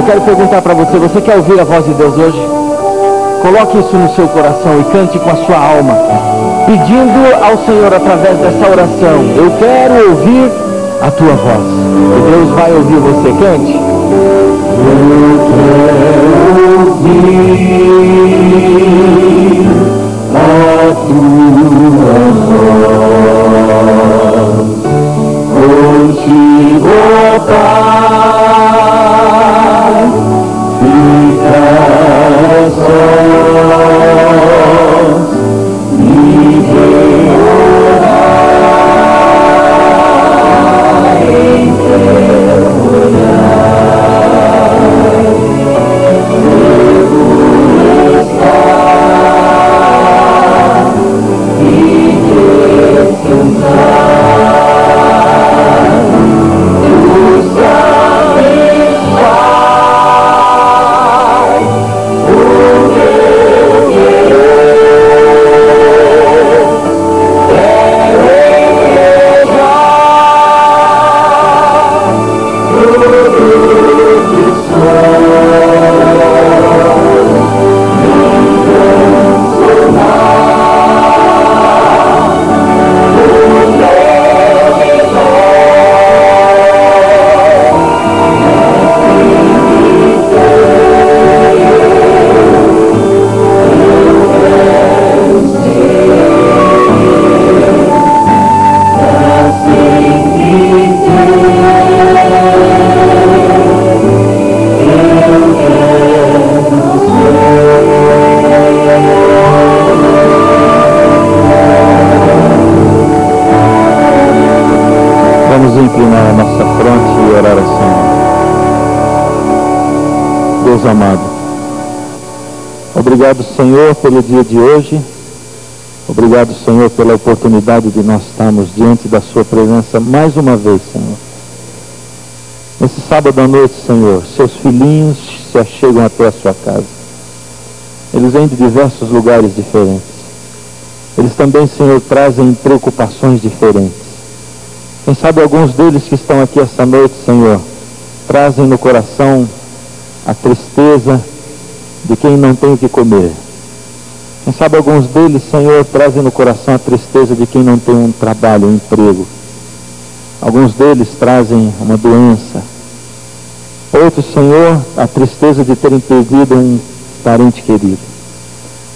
quero perguntar para você, você quer ouvir a voz de Deus hoje? Coloque isso no seu coração e cante com a sua alma, pedindo ao Senhor através dessa oração: eu quero ouvir a tua voz. E Deus vai ouvir você. Cante. Eu quero ouvir a tua voz, contigo, Pai, ficar sós, ninguém Vamos inclinar a nossa fronte e orar ao Senhor. Deus amado, obrigado, Senhor, pelo dia de hoje. Obrigado, Senhor, pela oportunidade de nós estarmos diante da Sua presença mais uma vez, Senhor. Nesse sábado à noite, Senhor, seus filhinhos se achegam até a sua casa. Eles vêm de diversos lugares diferentes. Eles também, Senhor, trazem preocupações diferentes. Quem sabe alguns deles que estão aqui essa noite, Senhor, trazem no coração a tristeza de quem não tem o que comer. Quem sabe alguns deles, Senhor, trazem no coração a tristeza de quem não tem um trabalho, um emprego. Alguns deles trazem uma doença. Outros, Senhor, a tristeza de terem perdido um parente querido.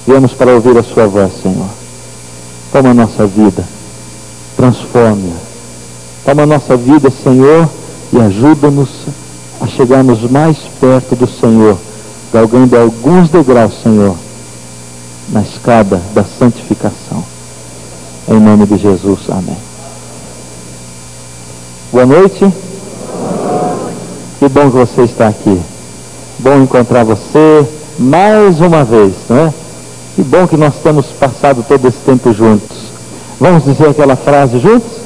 Viemos para ouvir a Sua voz, Senhor. Toma a nossa vida, transforme-a. Toma a nossa vida, Senhor, e ajuda-nos a chegarmos mais perto do Senhor, galgando alguns degraus, Senhor, na escada da santificação. Em nome de Jesus, amém. Boa noite. Que bom que você está aqui. Bom encontrar você mais uma vez, não é? Que bom que nós temos passado todo esse tempo juntos. Vamos dizer aquela frase juntos?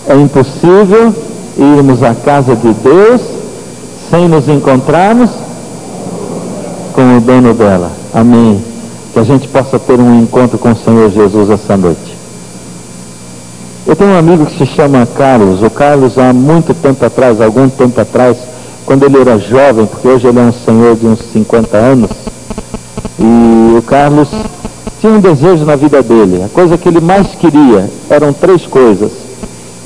É impossível irmos à casa de Deus sem nos encontrarmos com o dono dela. Amém. Que a gente possa ter um encontro com o Senhor Jesus essa noite. Eu tenho um amigo que se chama Carlos. O Carlos, há muito tempo atrás, algum tempo atrás, quando ele era jovem, porque hoje ele é um senhor de uns 50 anos, e o Carlos tinha um desejo na vida dele. A coisa que ele mais queria eram 3 coisas.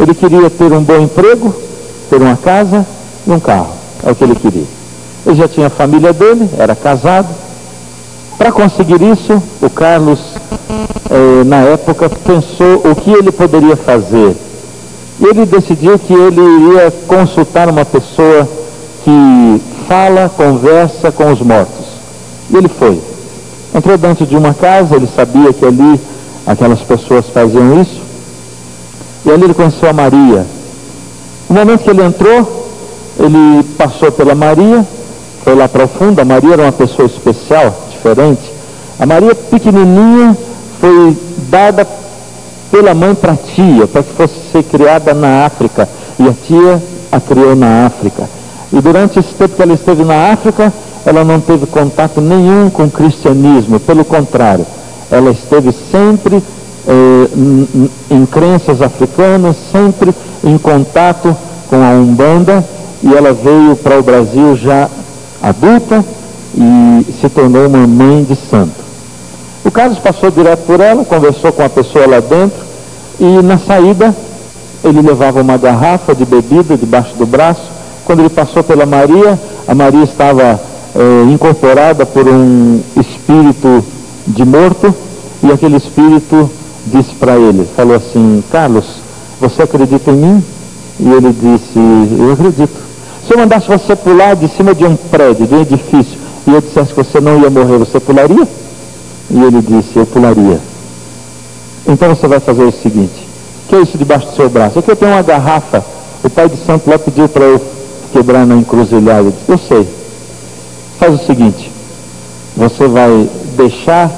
Ele queria ter um bom emprego, ter uma casa e um carro. É o que ele queria. Ele já tinha a família dele, era casado. Para conseguir isso, o Carlos, na época, pensou o que ele poderia fazer. E ele decidiu que ele iria consultar uma pessoa que fala, conversa com os mortos. E ele foi. Entrou dentro de uma casa, ele sabia que ali aquelas pessoas faziam isso. E ali ele conheceu a Maria. No momento que ele entrou, ele passou pela Maria, foi lá para o fundo. A Maria era uma pessoa especial, diferente. A Maria pequenininha foi dada pela mãe para a tia, para que fosse ser criada na África. E a tia a criou na África. E durante esse tempo que ela esteve na África, ela não teve contato nenhum com o cristianismo. Pelo contrário, ela esteve sempre em crenças africanas, sempre em contato com a Umbanda. E ela veio para o Brasil já adulta e se tornou uma mãe de santo. O Carlos passou direto por ela, conversou com a pessoa lá dentro, e na saída ele levava uma garrafa de bebida debaixo do braço. Quando ele passou pela Maria, a Maria estava incorporada por um espírito de morto, e aquele espírito disse para ele, falou assim: Carlos, você acredita em mim? E ele disse: eu acredito. Se eu mandasse você pular de cima de um prédio, de um edifício, e eu dissesse que você não ia morrer, você pularia? E ele disse: eu pularia. Então você vai fazer o seguinte: que é isso debaixo do seu braço? Aqui eu tenho uma garrafa, o pai de santo lá pediu para eu quebrar na encruzilhada. Eu disse: eu sei. Faz o seguinte, você vai deixar,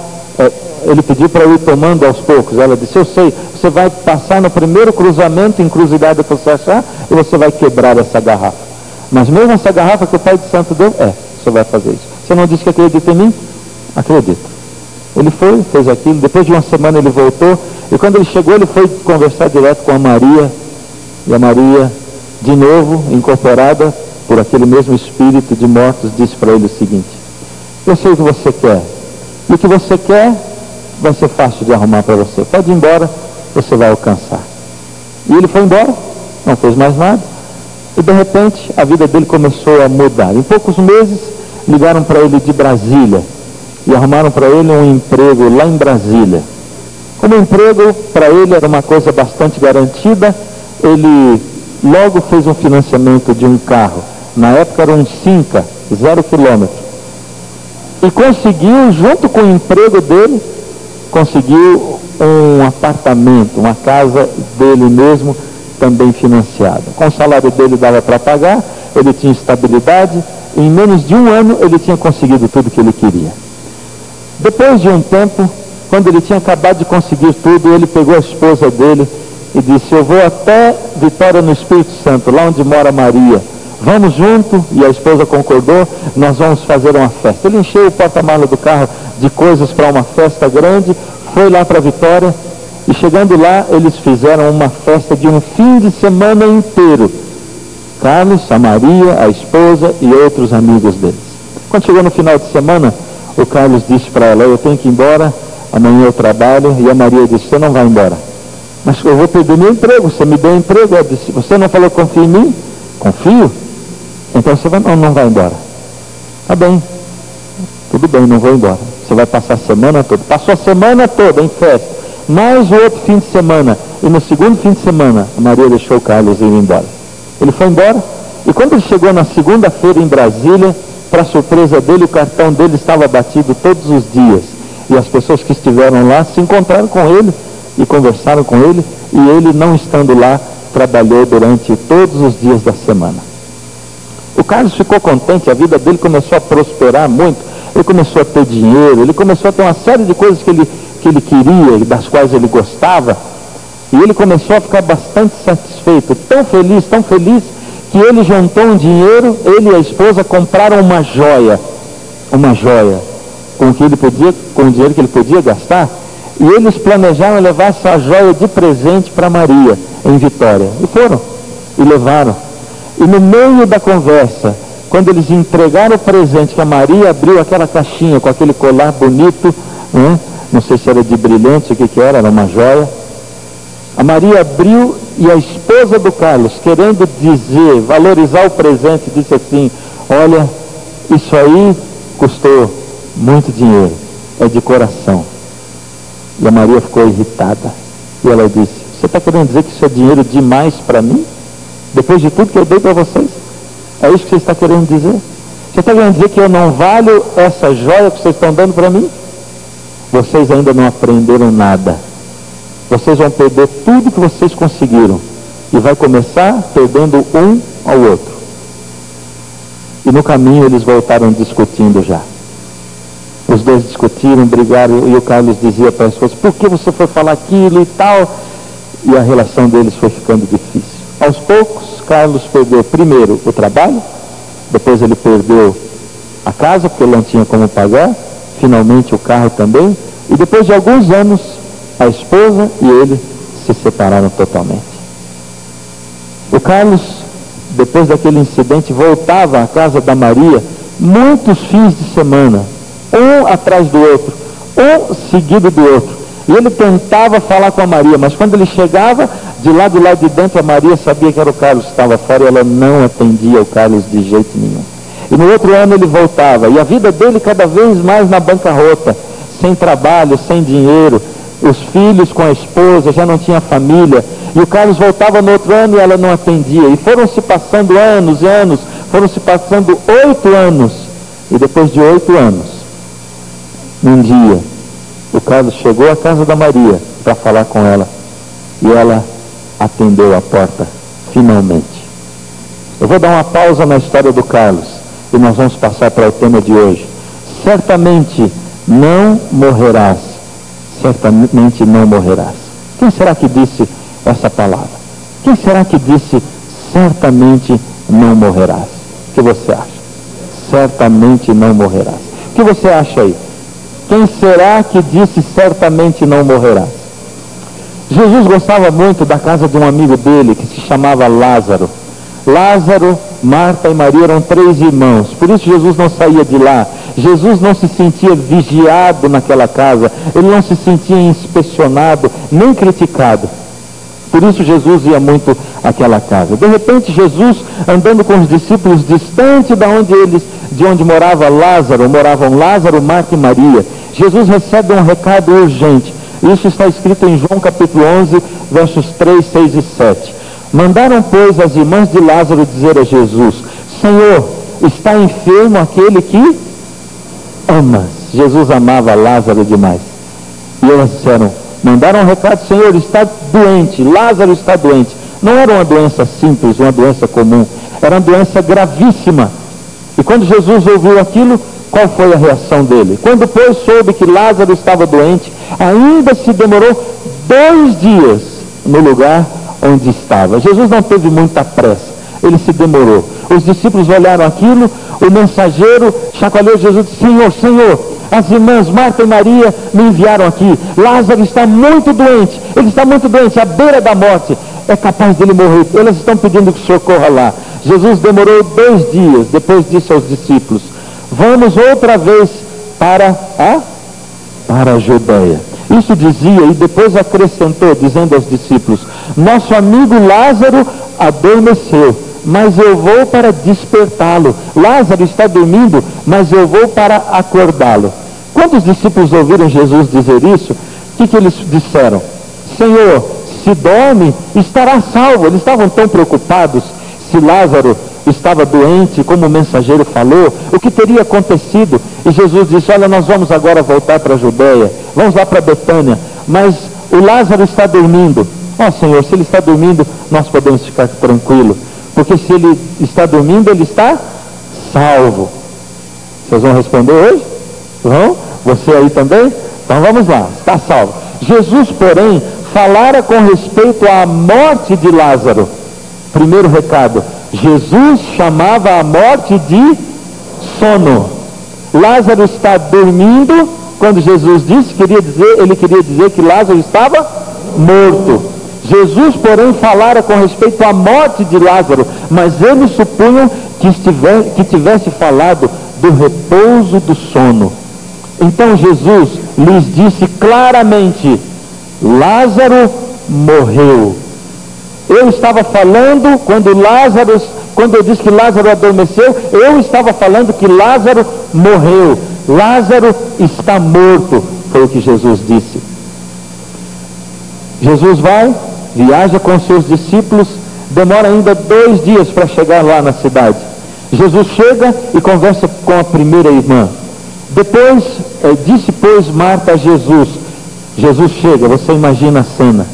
ele pediu para eu ir tomando aos poucos. Ela disse: eu sei. Você vai passar no primeiro cruzamento, encruzilhada que você achar, e você vai quebrar essa garrafa. Mas mesmo essa garrafa que o pai de santo deu, você vai fazer isso. Você não disse que acredita em mim? Acredito. Ele foi, fez aquilo. Depois de uma semana ele voltou, e quando ele chegou, ele foi conversar direto com a Maria. E a Maria, de novo, incorporada por aquele mesmo espírito de mortos, disse para ele o seguinte: eu sei o que você quer, e o que você quer vai ser fácil de arrumar para você. Pode ir embora, você vai alcançar. E ele foi embora, não fez mais nada, e de repente a vida dele começou a mudar. Em poucos meses ligaram para ele de Brasília e arrumaram para ele um emprego lá em Brasília. Como emprego para ele era uma coisa bastante garantida, ele logo fez um financiamento de um carro. Na época era um Cinca, 0 quilômetro. E conseguiu, junto com o emprego dele, conseguiu um apartamento, uma casa dele mesmo, também financiada. Com o salário dele dava para pagar, ele tinha estabilidade, em menos de 1 ano ele tinha conseguido tudo que ele queria. Depois de um tempo, quando ele tinha acabado de conseguir tudo, ele pegou a esposa dele e disse: eu vou até Vitória no Espírito Santo, lá onde mora Maria. Vamos junto? E a esposa concordou, nós vamos fazer uma festa. Ele encheu o porta-malas do carro de coisas para uma festa grande, foi lá para Vitória, e chegando lá, eles fizeram uma festa de um fim de semana inteiro. Carlos, a Maria, a esposa e outros amigos deles. Quando chegou no final de semana, o Carlos disse para ela: eu tenho que ir embora, amanhã eu trabalho. E a Maria disse: você não vai embora. Mas eu vou perder meu emprego, você me deu emprego. Ela disse: você não falou confia em mim? Confio. Então você não vai embora. Tá bem, tudo bem, não vou embora. Você vai passar a semana toda. Passou a semana toda em festa, mais o outro fim de semana. E no segundo fim de semana, a Maria deixou o Carlos ir embora. Ele foi embora, e quando ele chegou na segunda-feira em Brasília, para surpresa dele, o cartão dele estava batido todos os dias. E as pessoas que estiveram lá se encontraram com ele e conversaram com ele, e ele, não estando lá, trabalhou durante todos os dias da semana. O Carlos ficou contente, a vida dele começou a prosperar muito, ele começou a ter dinheiro, ele começou a ter uma série de coisas que ele queria e das quais ele gostava, e ele começou a ficar bastante satisfeito, tão feliz, que ele juntou um dinheiro, ele e a esposa compraram uma joia, com o dinheiro que ele podia gastar, e eles planejaram levar essa joia de presente para Maria, em Vitória, e foram, e levaram. E no meio da conversa, quando eles entregaram o presente, que a Maria abriu aquela caixinha com aquele colar bonito, né? Não sei se era de brilhante, o que era uma joia. A Maria abriu, e a esposa do Carlos, querendo dizer, valorizar o presente, disse assim: olha, isso aí custou muito dinheiro, é de coração. E a Maria ficou irritada, e ela disse: você está querendo dizer que isso é dinheiro demais para mim? Depois de tudo que eu dei para vocês? É isso que você está querendo dizer? Você está querendo dizer que eu não valho essa joia que vocês estão dando para mim? Vocês ainda não aprenderam nada. Vocês vão perder tudo que vocês conseguiram, e vai começar perdendo um ao outro. E no caminho eles voltaram discutindo já. Os dois discutiram, brigaram, e o Carlos dizia para a esposa: por que você foi falar aquilo e tal? E a relação deles foi ficando difícil. Aos poucos, Carlos perdeu primeiro o trabalho, depois ele perdeu a casa, porque ele não tinha como pagar, finalmente o carro também, e depois de alguns anos, a esposa e ele se separaram totalmente. O Carlos, depois daquele incidente, voltava à casa da Maria muitos fins de semana, um atrás do outro, um seguido do outro. E ele tentava falar com a Maria, mas quando ele chegava, de lá do lado de dentro, a Maria sabia que era o Carlos que estava fora, e ela não atendia o Carlos de jeito nenhum. E no outro ano ele voltava, e a vida dele cada vez mais na bancarrota, sem trabalho, sem dinheiro, os filhos com a esposa, já não tinha família, e o Carlos voltava no outro ano e ela não atendia, e foram se passando anos e anos, foram se passando 8 anos, e depois de 8 anos, um dia, o Carlos chegou à casa da Maria para falar com ela, e ela atendeu a porta, finalmente. Eu vou dar uma pausa na história do Carlos, e nós vamos passar para o tema de hoje. Certamente não morrerás. Certamente não morrerás. Quem será que disse essa palavra? Quem será que disse certamente não morrerás? O que você acha? Certamente não morrerás. O que você acha aí? Quem será que disse certamente não morrerás? Jesus gostava muito da casa de um amigo dele que se chamava Lázaro. Lázaro, Marta e Maria eram 3 irmãos, por isso Jesus não saía de lá. Jesus não se sentia vigiado naquela casa, ele não se sentia inspecionado, nem criticado. Por isso Jesus ia muito àquela casa. De repente Jesus, andando com os discípulos distante de onde moravam Lázaro, Marta e Maria, Jesus recebe um recado urgente. Isso está escrito em João capítulo 11, versos 3, 6 e 7. Mandaram, pois, as irmãs de Lázaro dizer a Jesus: Senhor, está enfermo aquele que amas. Jesus amava Lázaro demais. E elas disseram, mandaram um recado: Senhor, está doente, Lázaro está doente. Não era uma doença simples, uma doença comum, era uma doença gravíssima. E quando Jesus ouviu aquilo, qual foi a reação dele? Quando, pois, soube que Lázaro estava doente, ainda se demorou 2 dias no lugar onde estava. Jesus não teve muita pressa, ele se demorou. Os discípulos olharam aquilo, o mensageiro chacoalhou Jesus e disse: Senhor, Senhor, as irmãs Marta e Maria me enviaram aqui. Lázaro está muito doente, ele está muito doente, à beira da morte, é capaz dele morrer. Elas estão pedindo que o Senhor corra lá. Jesus demorou 2 dias, depois disse aos discípulos: vamos outra vez para a Judeia. Isso dizia e depois acrescentou, dizendo aos discípulos: nosso amigo Lázaro adormeceu, mas eu vou para despertá-lo. Lázaro está dormindo, mas eu vou para acordá-lo. Quando os discípulos ouviram Jesus dizer isso, o que eles disseram? Senhor, se dorme, estará salvo. Eles estavam tão preocupados se Lázaro estava doente, como o mensageiro falou, o que teria acontecido. E Jesus disse: olha, nós vamos agora voltar para a Judeia, vamos lá para Betânia, mas o Lázaro está dormindo. Ó Senhor, se ele está dormindo, nós podemos ficar tranquilos, porque se ele está dormindo, ele está salvo. Vocês vão responder hoje? Vão? Você aí também? Então vamos lá, está salvo. Jesus, porém, falara com respeito à morte de Lázaro. Primeiro recado: Jesus chamava a morte de sono. Lázaro está dormindo. Quando Jesus disse, ele queria dizer que Lázaro estava morto. Jesus, porém, falara com respeito à morte de Lázaro, mas eles supunham que tivesse falado do repouso do sono. Então Jesus lhes disse claramente: Lázaro morreu. Eu estava falando, quando eu disse que Lázaro adormeceu, eu estava falando que Lázaro morreu. Lázaro está morto, foi o que Jesus disse. Jesus viaja com seus discípulos, demora ainda 2 dias para chegar lá na cidade. Jesus chega e conversa com a primeira irmã. Depois, disse pois Marta a Jesus. Jesus chega, você imagina a cena.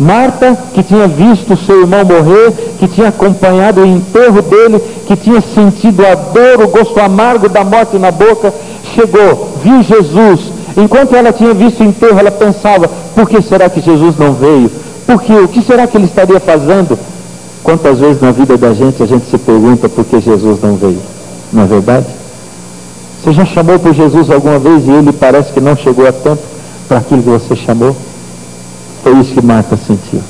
Marta, que tinha visto seu irmão morrer, que tinha acompanhado o enterro dele, que tinha sentido a dor, o gosto amargo da morte na boca, chegou, viu Jesus. Enquanto ela tinha visto o enterro, ela pensava: por que será que Jesus não veio? Por quê? O que será que ele estaria fazendo? Quantas vezes na vida da gente a gente se pergunta por que Jesus não veio? Não é verdade? Você já chamou por Jesus alguma vez e ele parece que não chegou a tempo para aquilo que você chamou? Foi isso que Marta sentiu.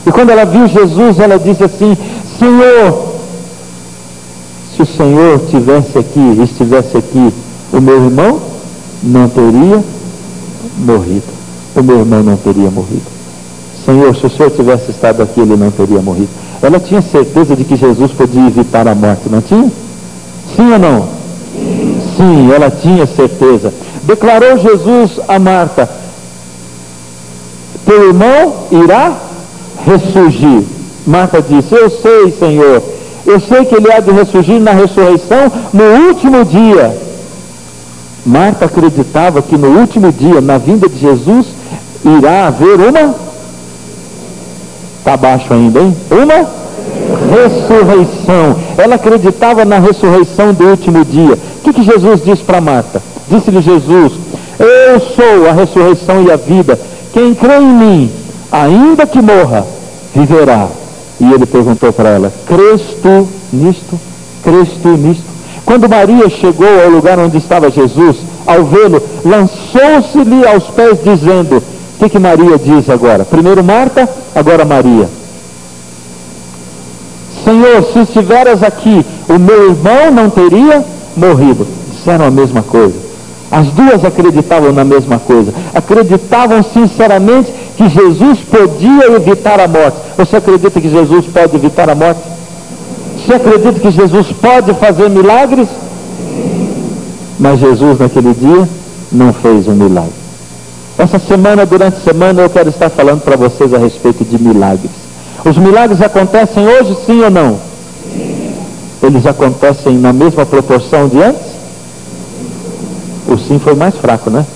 E quando ela viu Jesus, ela disse assim: Senhor, se o Senhor estivesse aqui, o meu irmão não teria morrido. O meu irmão não teria morrido. Senhor, se o Senhor tivesse estado aqui, ele não teria morrido. Ela tinha certeza de que Jesus podia evitar a morte, não tinha? Sim ou não? Sim, ela tinha certeza. Declarou Jesus a Marta: teu irmão irá ressurgir. Marta disse: eu sei, Senhor, eu sei que ele há de ressurgir na ressurreição no último dia. Marta acreditava que no último dia, na vinda de Jesus, irá haver uma... Está baixo ainda, hein? Uma ressurreição. Ela acreditava na ressurreição do último dia. O que Jesus disse para Marta? Disse-lhe Jesus: eu sou a ressurreição e a vida. Quem crê em mim, ainda que morra, viverá. E ele perguntou para ela: crês tu nisto? Crês tu nisto? Quando Maria chegou ao lugar onde estava Jesus, ao vê-lo, lançou-se-lhe aos pés, dizendo... O que Maria diz agora? Primeiro Marta, agora Maria. Senhor, se estiveras aqui, o meu irmão não teria morrido. Disseram a mesma coisa. As duas acreditavam na mesma coisa. Acreditavam sinceramente que Jesus podia evitar a morte. Você acredita que Jesus pode evitar a morte? Você acredita que Jesus pode fazer milagres? Mas Jesus naquele dia não fez um milagre. Essa semana, durante a semana, eu quero estar falando para vocês a respeito de milagres. Os milagres acontecem hoje, sim ou não? Sim. Eles acontecem na mesma proporção de antes? O sim foi mais fraco, né?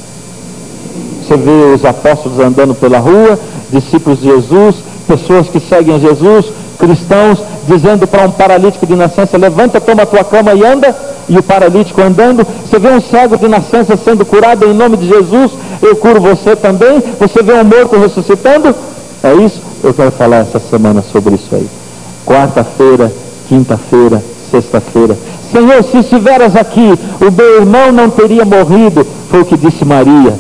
Você vê os apóstolos andando pela rua, discípulos de Jesus, pessoas que seguem a Jesus, cristãos, dizendo para um paralítico de nascença: levanta, toma a tua cama e anda, e o paralítico andando. Você vê um cego de nascença sendo curado em nome de Jesus, eu curo você também. Você vê um morto ressuscitando. É isso, eu quero falar essa semana sobre isso aí. Quarta-feira, quinta-feira, sexta-feira. Senhor, se estiveras aqui, o meu irmão não teria morrido, foi o que disse Maria.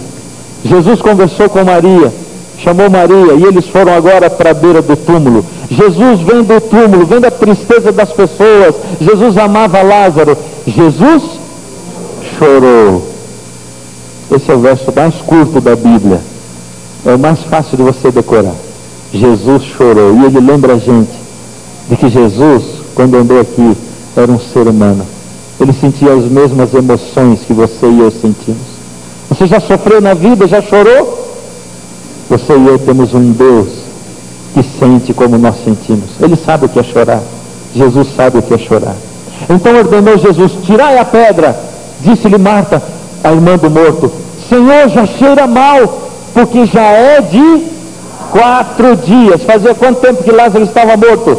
Jesus conversou com Maria, chamou Maria, e eles foram agora para a beira do túmulo. Jesus vem do túmulo, vendo a tristeza das pessoas. Jesus amava Lázaro. Jesus chorou. Esse é o verso mais curto da Bíblia, é o mais fácil de você decorar. Jesus chorou, e ele lembra a gente de que Jesus, quando andou aqui, era um ser humano. Ele sentia as mesmas emoções que você e eu sentimos. Você já sofreu na vida, já chorou? Você e eu temos um Deus que sente como nós sentimos. Ele sabe o que é chorar. Jesus sabe o que é chorar. Então ordenou Jesus: tirai a pedra. Disse-lhe Marta, a irmã do morto: Senhor, já cheira mal, porque já é de 4 dias. Fazia quanto tempo que Lázaro estava morto?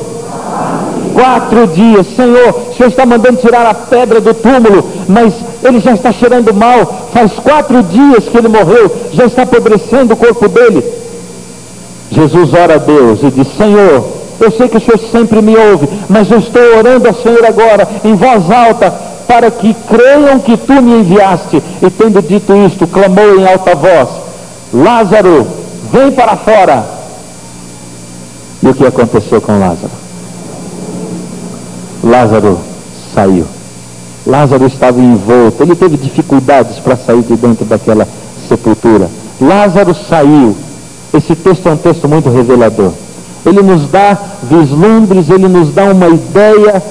4 dias. Senhor, o Senhor está mandando tirar a pedra do túmulo, mas ele já está cheirando mal. Faz 4 dias que ele morreu, já está apodrecendo o corpo dele. Jesus ora a Deus e diz: Senhor, eu sei que o Senhor sempre me ouve, mas eu estou orando ao Senhor agora, em voz alta, para que creiam que tu me enviaste. E tendo dito isto, clamou em alta voz: Lázaro, vem para fora. E o que aconteceu com Lázaro? Lázaro saiu. Lázaro estava envolto, ele teve dificuldades para sair de dentro daquela sepultura. Lázaro saiu. Esse texto é um texto muito revelador. Ele nos dá vislumbres, ele nos dá uma ideia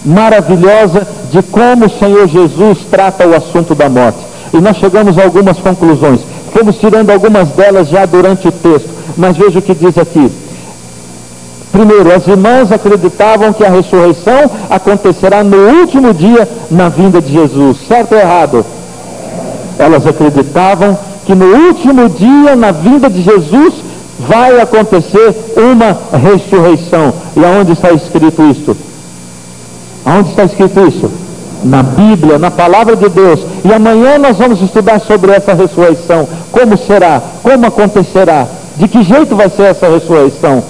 maravilhosa de como o Senhor Jesus trata o assunto da morte. E nós chegamos a algumas conclusões. Fomos tirando algumas delas já durante o texto, mas veja o que diz aqui. Primeiro, as irmãs acreditavam que a ressurreição acontecerá no último dia na vinda de Jesus. Certo ou errado? Elas acreditavam que no último dia na vinda de Jesus vai acontecer uma ressurreição. E aonde está escrito isso? Aonde está escrito isso? Na Bíblia, na palavra de Deus. E amanhã nós vamos estudar sobre essa ressurreição. Como será? Como acontecerá? De que jeito vai ser essa ressurreição?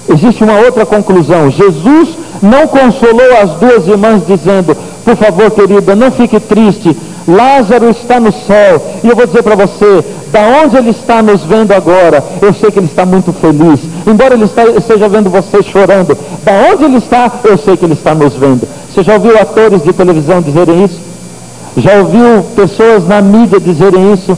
Existe uma outra conclusão. Jesus não consolou as 2 irmãs dizendo: por favor, querida, não fique triste, Lázaro está no céu. E eu vou dizer para você, da onde ele está nos vendo agora, eu sei que ele está muito feliz. Embora ele esteja vendo você chorando, da onde ele está, eu sei que ele está nos vendo. Você já ouviu atores de televisão dizerem isso? Já ouviu pessoas na mídia dizerem isso?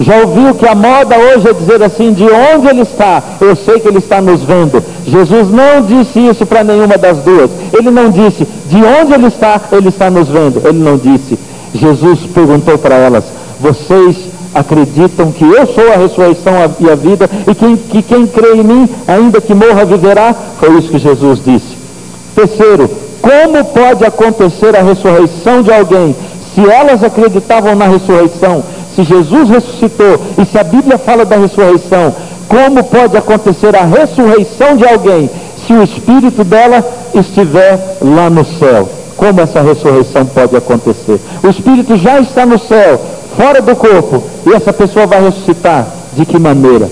Já ouviu que a moda hoje é dizer assim: de onde ele está, eu sei que ele está nos vendo. Jesus não disse isso para nenhuma das 2. Ele não disse: de onde ele está nos vendo. Ele não disse. Jesus perguntou para elas: vocês acreditam que eu sou a ressurreição e a vida, e que quem crê em mim, ainda que morra, viverá? Foi isso que Jesus disse. Terceiro, como pode acontecer a ressurreição de alguém se elas acreditavam na ressurreição? Se Jesus ressuscitou e se a Bíblia fala da ressurreição, como pode acontecer a ressurreição de alguém se o espírito dela estiver lá no céu? Como essa ressurreição pode acontecer? O espírito já está no céu, fora do corpo, e essa pessoa vai ressuscitar. De que maneira?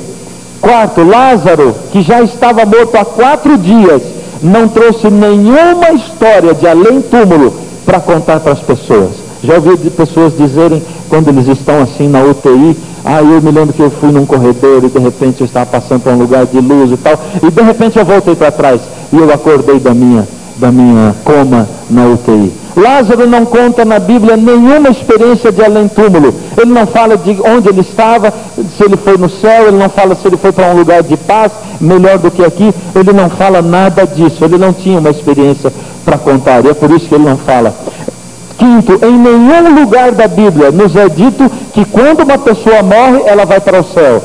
Quarto, Lázaro, que já estava morto há 4 dias, não trouxe nenhuma história de além-túmulo para contar para as pessoas. Já ouvi de pessoas dizerem, quando eles estão assim na UTI: eu me lembro que eu fui num corredor e de repente eu estava passando por um lugar de luz e tal, e de repente eu voltei para trás e eu acordei da minha coma na UTI. Lázaro não conta na Bíblia nenhuma experiência de além-túmulo. Ele não fala de onde ele estava, se ele foi no céu, ele não fala se ele foi para um lugar de paz, melhor do que aqui. Ele não fala nada disso, ele não tinha uma experiência para contar, e é por isso que ele não fala. Quinto, em nenhum lugar da Bíblia nos é dito que quando uma pessoa morre, ela vai para o céu.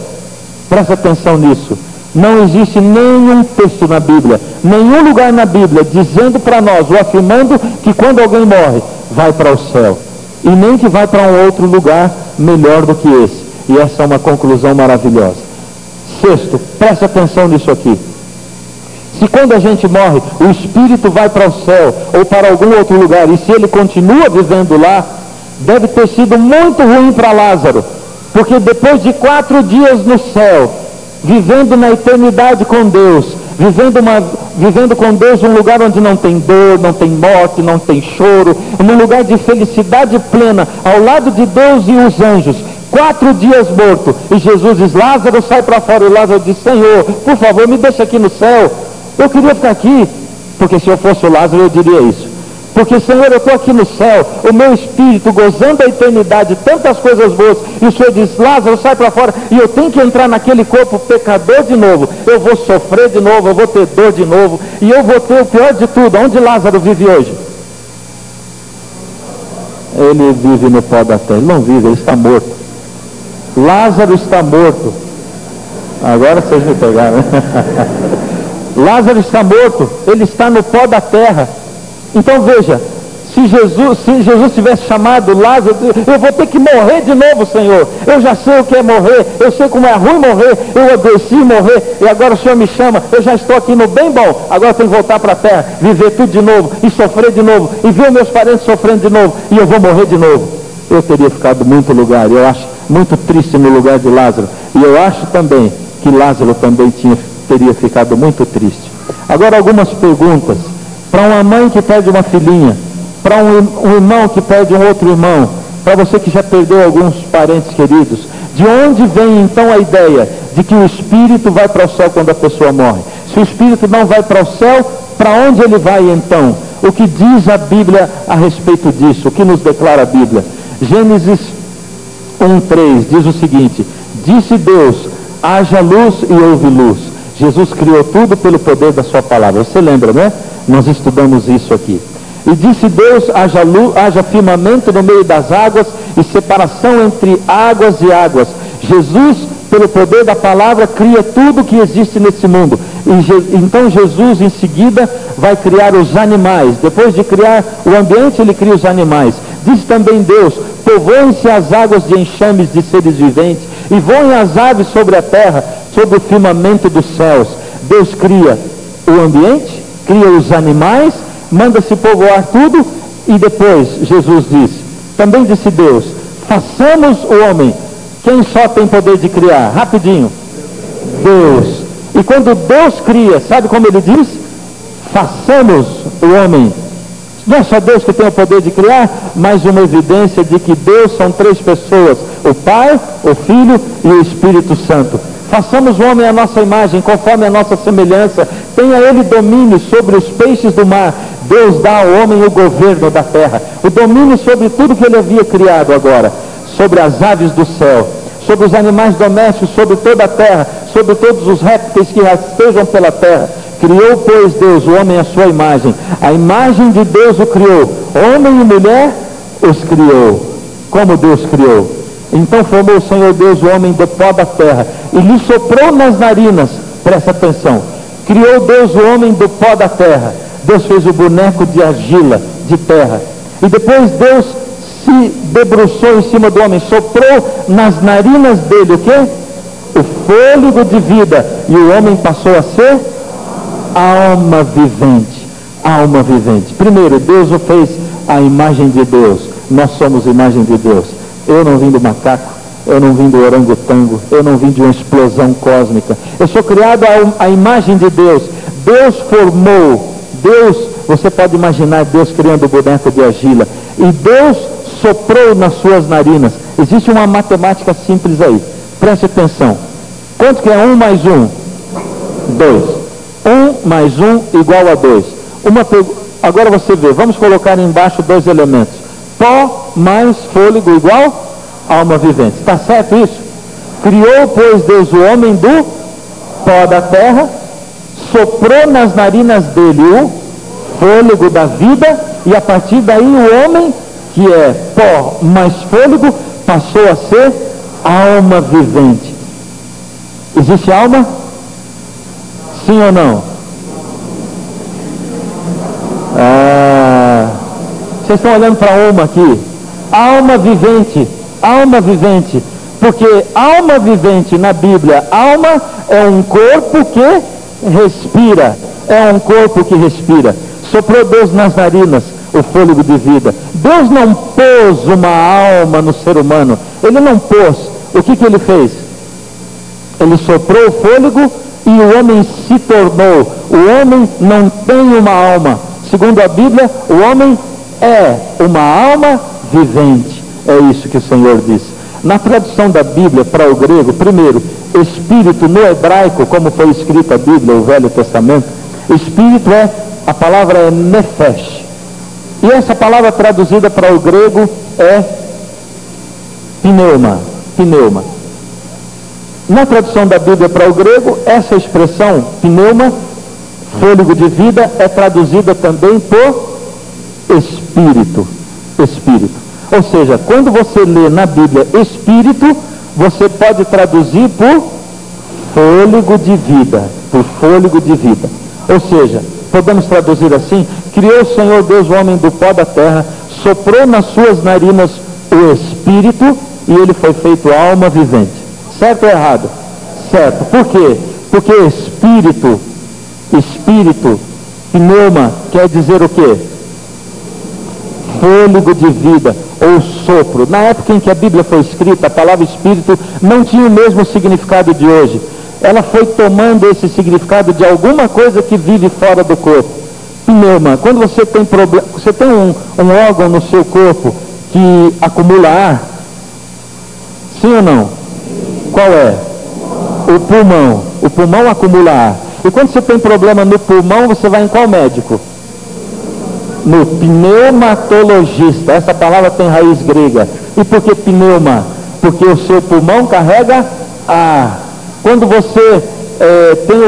Presta atenção nisso. Não existe nenhum texto na Bíblia, nenhum lugar na Bíblia dizendo para nós, ou afirmando que quando alguém morre, vai para o céu. E nem que vai para um outro lugar melhor do que esse. E essa é uma conclusão maravilhosa. Sexto, presta atenção nisso aqui. Se quando a gente morre, o espírito vai para o céu ou para algum outro lugar, e se ele continua vivendo lá, deve ter sido muito ruim para Lázaro, porque depois de 4 dias no céu, vivendo na eternidade com Deus, vivendo com Deus um lugar onde não tem dor, não tem morte, não tem choro, num lugar de felicidade plena, ao lado de Deus e os anjos, 4 dias morto, e Jesus diz: Lázaro, sai para fora. E Lázaro diz: Senhor, por favor, me deixa aqui no céu, eu queria ficar aqui. Porque se eu fosse o Lázaro, eu diria isso. Porque, Senhor, eu estou aqui no céu, o meu espírito gozando a eternidade, tantas coisas boas, e o Senhor diz: Lázaro, sai para fora, e eu tenho que entrar naquele corpo pecador de novo, eu vou sofrer de novo, eu vou ter dor de novo, e eu vou ter o pior de tudo. Onde Lázaro vive hoje? Ele vive no pó da terra. Ele não vive, ele está morto. Lázaro está morto. Agora vocês me pegaram. Lázaro está morto, ele está no pó da terra. Então veja, se Jesus tivesse chamado Lázaro: eu vou ter que morrer de novo, Senhor, eu já sei o que é morrer, eu sei como é ruim morrer, eu adoeci morrer, e agora o Senhor me chama, eu já estou aqui no bem bom, agora eu tenho que voltar para a terra, viver tudo de novo, e sofrer de novo, e ver meus parentes sofrendo de novo, e eu vou morrer de novo. Eu teria ficado muito lugar, eu acho muito triste no lugar de Lázaro, e eu acho também que Lázaro também teria ficado muito triste. Agora algumas perguntas para uma mãe que perde uma filhinha, para um irmão que perde um outro irmão, para você que já perdeu alguns parentes queridos. De onde vem então a ideia de que o espírito vai para o céu quando a pessoa morre? Se o espírito não vai para o céu, para onde ele vai então? O que diz a Bíblia a respeito disso? O que nos declara a Bíblia? Gênesis 1:3 diz o seguinte: disse Deus: haja luz, e houve luz. Jesus criou tudo pelo poder da sua palavra. Você lembra, né? Nós estudamos isso aqui. E disse Deus: haja luz, haja firmamento no meio das águas, e separação entre águas e águas. Jesus, pelo poder da palavra, cria tudo que existe nesse mundo. Então Jesus em seguida vai criar os animais. Depois de criar o ambiente, ele cria os animais. Diz também Deus: povoem-se as águas de enxames de seres viventes, e voem as aves sobre a terra, sobre o firmamento dos céus. Deus cria o ambiente, cria os animais, manda-se povoar tudo, e depois Jesus diz, também disse Deus: façamos o homem. Quem só tem poder de criar? Rapidinho. Deus. E quando Deus cria, sabe como ele diz? Façamos o homem. Não é só Deus que tem o poder de criar, mas uma evidência de que Deus são 3 pessoas: o Pai, o Filho e o Espírito Santo. Façamos o homem à nossa imagem, conforme a nossa semelhança. Tenha ele domínio sobre os peixes do mar. Deus dá ao homem o governo da terra, o domínio sobre tudo que ele havia criado agora, sobre as aves do céu, sobre os animais domésticos, sobre toda a terra, sobre todos os répteis que rastejam pela terra. Criou, pois, Deus o homem à sua imagem. A imagem de Deus o criou. Homem e mulher os criou. Como Deus criou? Então formou o Senhor Deus o homem do pó da terra e lhe soprou nas narinas. Presta atenção. Criou Deus o homem do pó da terra. Deus fez o boneco de argila, de terra. E depois Deus se debruçou em cima do homem, soprou nas narinas dele o quê? O fôlego de vida. E o homem passou a ser alma vivente. Alma vivente. Primeiro, Deus o fez à imagem de Deus. Nós somos imagem de Deus. Eu não vim do macaco, eu não vim do orangotango, eu não vim de uma explosão cósmica. Eu sou criado à imagem de Deus. Deus formou. Deus, você pode imaginar Deus criando o boneco de argila. E Deus soprou nas suas narinas. Existe uma matemática simples aí. Preste atenção. Quanto que é 1 mais 1? 2. 1 mais 1 igual a 2. Agora você vê, vamos colocar embaixo 2 elementos. Pó mais fôlego igual alma vivente. Está certo isso? Criou, pois, Deus o homem do pó da terra, soprou nas narinas dele o fôlego da vida, e a partir daí o homem, que é pó mais fôlego, passou a ser alma vivente. Existe alma? Sim ou não? Vocês estão olhando para uma aqui. Alma vivente, porque alma vivente na Bíblia, alma é um corpo que respira, é um corpo que respira. Soprou Deus nas narinas o fôlego de vida. Deus não pôs uma alma no ser humano, Ele não pôs. O que Ele fez? Ele soprou o fôlego e o homem se tornou. O homem não tem uma alma. Segundo a Bíblia, o homem é uma alma vivente. É isso que o Senhor disse. Na tradução da Bíblia para o grego, primeiro, espírito no hebraico, como foi escrita a Bíblia, o Velho Testamento, espírito a palavra é nefesh. E essa palavra traduzida para o grego é pneuma. Pneuma. Na tradução da Bíblia para o grego, essa expressão, pneuma, fôlego de vida, é traduzida também por espírito. Espírito. Ou seja, quando você lê na Bíblia espírito, você pode traduzir por fôlego de vida. Por fôlego de vida. Ou seja, podemos traduzir assim: criou o Senhor Deus o homem do pó da terra, soprou nas suas narinas o espírito e ele foi feito alma vivente. Certo ou errado? Certo. Por quê? Porque espírito, pneuma, quer dizer o quê? Fôlego de vida, ou sopro. Na época em que a Bíblia foi escrita, a palavra espírito não tinha o mesmo significado de hoje. Ela foi tomando esse significado de alguma coisa que vive fora do corpo. Pneuma, quando você tem problema, você tem um órgão no seu corpo que acumula ar, sim ou não? Qual é? O pulmão. O pulmão acumula ar. E quando você tem problema no pulmão, você vai em qual médico? No pneumatologista. Essa palavra tem raiz grega. E por que pneuma? Porque o seu pulmão carrega ar. Quando você tem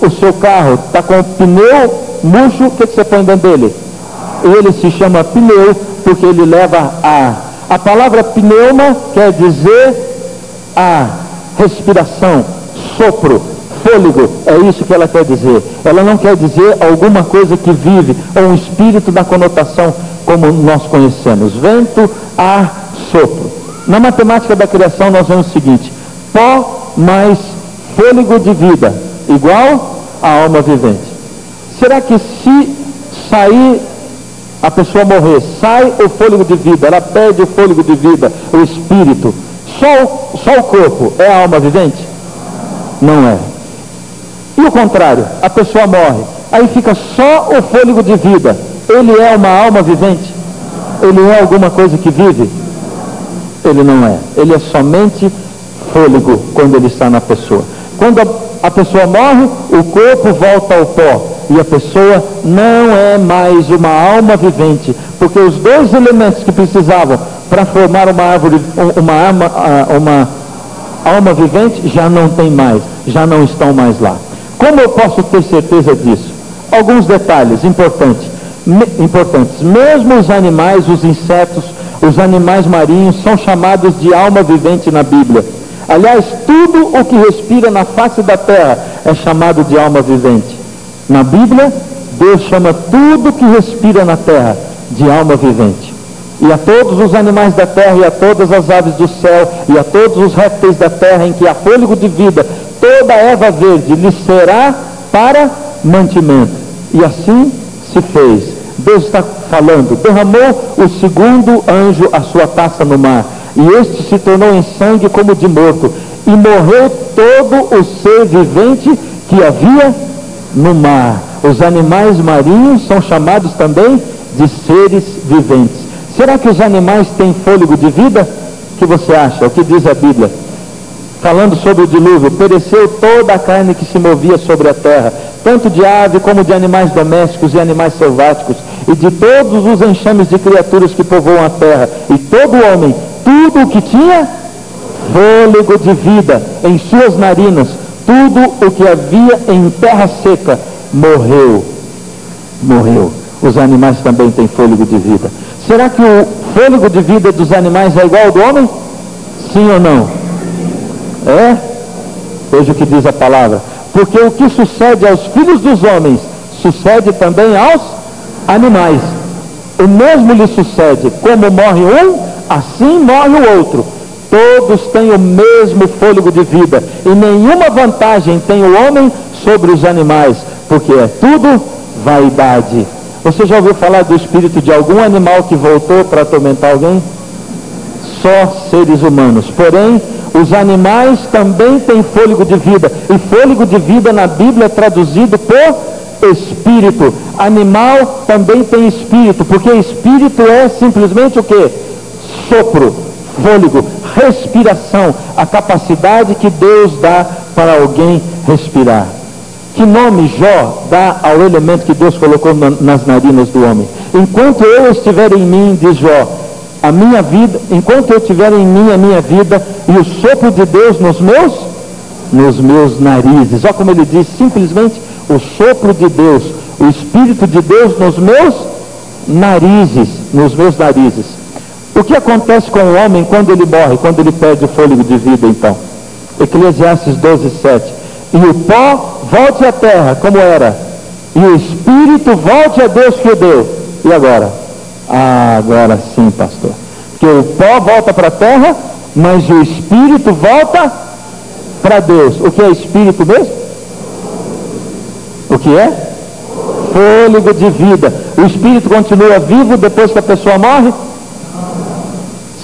o seu carro, está com o pneu murcho, o que você põe dentro dele? Ele se chama pneu porque ele leva ar. A palavra pneuma quer dizer ar, respiração, sopro, fôlego. É isso que ela quer dizer. Ela não quer dizer alguma coisa que vive, ou um espírito na conotação como nós conhecemos: vento, ar, sopro. Na matemática da criação nós vemos o seguinte: pó mais fôlego de vida igual a alma vivente. Será que se sair, a pessoa morrer, sai o fôlego de vida, ela perde o fôlego de vida, o espírito, só o corpo é a alma vivente? Não é. E o contrário, a pessoa morre, aí fica só o fôlego de vida, ele é uma alma vivente? Ele é alguma coisa que vive? Ele não é. Ele é somente fôlego quando ele está na pessoa. Quando a pessoa morre, o corpo volta ao pó e a pessoa não é mais uma alma vivente, porque os dois elementos que precisavam para formar uma alma vivente já não tem mais, já não estão mais lá. Como eu posso ter certeza disso? Alguns detalhes importantes. Mesmo os animais, os insetos, os animais marinhos são chamados de alma vivente na Bíblia. Aliás, tudo o que respira na face da terra é chamado de alma vivente. Na Bíblia, Deus chama tudo que respira na terra de alma vivente. E a todos os animais da terra, e a todas as aves do céu, e a todos os répteis da terra em que há fôlego de vida, toda erva verde lhe será para mantimento. E assim se fez. Deus está falando: derramou o segundo anjo a sua taça no mar, e este se tornou em sangue como de morto, e morreu todo o ser vivente que havia no mar. Os animais marinhos são chamados também de seres viventes. Será que os animais têm fôlego de vida? O que você acha? O que diz a Bíblia? Falando sobre o dilúvio: pereceu toda a carne que se movia sobre a terra, tanto de ave como de animais domésticos e animais selváticos, e de todos os enxames de criaturas que povoam a terra, e todo homem, tudo o que tinha fôlego de vida em suas narinas, tudo o que havia em terra seca, morreu. Os animais também têm fôlego de vida. Será que o fôlego de vida dos animais é igual ao do homem? Sim ou não? É? Veja o que diz a palavra: porque o que sucede aos filhos dos homens sucede também aos animais. O mesmo lhe sucede: como morre um, assim morre o outro. Todos têm o mesmo fôlego de vida, e nenhuma vantagem tem o homem sobre os animais, porque é tudo vaidade. Você já ouviu falar do espírito de algum animal que voltou para atormentar alguém? Só seres humanos. Porém, os animais também têm fôlego de vida. E fôlego de vida na Bíblia é traduzido por espírito. Animal também tem espírito, porque espírito é simplesmente o quê? Sopro, fôlego, respiração, a capacidade que Deus dá para alguém respirar. Que nome Jó dá ao elemento que Deus colocou nas narinas do homem? Enquanto eu estiver em mim, diz Jó, a minha vida, enquanto eu tiver em mim a minha vida e o sopro de Deus nos meus narizes. Olha como ele diz, simplesmente o sopro de Deus, o Espírito de Deus nos meus narizes, O que acontece com o homem quando ele morre, quando ele perde o fôlego de vida então? Eclesiastes 12:7. E o pó volte à terra como era, e o Espírito volte a Deus que o deu. E agora? Agora sim, pastor. Porque o pó volta para a terra, mas o Espírito volta para Deus. O que é Espírito mesmo? O que é? Fôlego de vida. O Espírito continua vivo depois que a pessoa morre?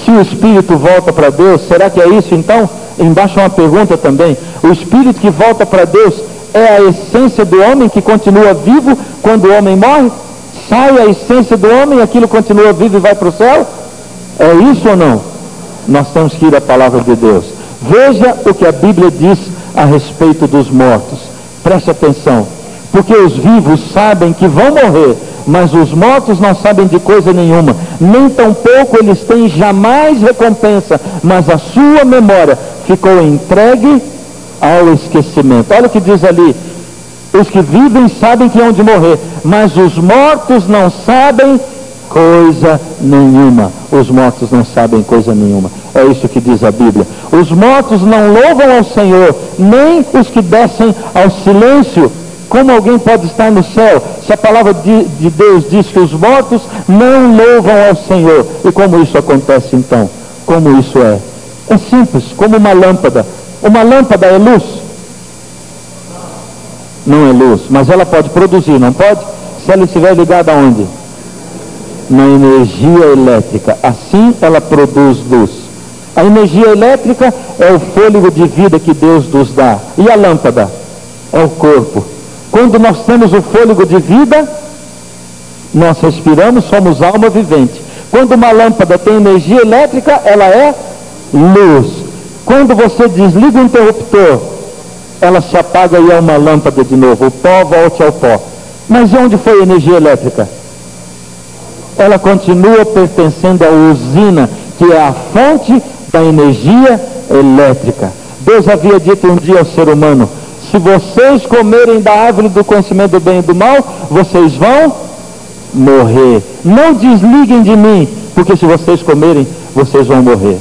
Se o Espírito volta para Deus, será que é isso então? Embaixo uma pergunta também. O Espírito que volta para Deus é a essência do homem que continua vivo quando o homem morre? Sai a essência do homem, aquilo continua vivo e vai para o céu? É isso ou não? Nós temos que ir à palavra de Deus. Veja o que a Bíblia diz a respeito dos mortos. Preste atenção. Porque os vivos sabem que vão morrer, mas os mortos não sabem de coisa nenhuma. Nem tampouco eles têm jamais recompensa, mas a sua memória ficou entregue ao esquecimento. Olha o que diz ali. Os que vivem sabem que hão de morrer, mas os mortos não sabem coisa nenhuma. Os mortos não sabem coisa nenhuma. É isso que diz a Bíblia. Os mortos não louvam ao Senhor, nem os que descem ao silêncio. Como alguém pode estar no céu se a palavra de Deus diz que os mortos não louvam ao Senhor? E como isso acontece então? Como isso é? É simples, como uma lâmpada. Uma lâmpada é luz? Não é luz, mas ela pode produzir, não pode? Se ela estiver ligada aonde? Na energia elétrica. Assim ela produz luz. A energia elétrica é o fôlego de vida que Deus nos dá. E a lâmpada? É o corpo. Quando nós temos o fôlego de vida, nós respiramos, somos alma vivente. Quando uma lâmpada tem energia elétrica, ela é luz. Quando você desliga o interruptor, ela se apaga e é uma lâmpada de novo. O pó volte ao pó. Mas e onde foi a energia elétrica? Ela continua pertencendo à usina, que é a fonte da energia elétrica. Deus havia dito um dia ao ser humano: se vocês comerem da árvore do conhecimento do bem e do mal, vocês vão morrer. Não desliguem de mim, porque se vocês comerem, vocês vão morrer.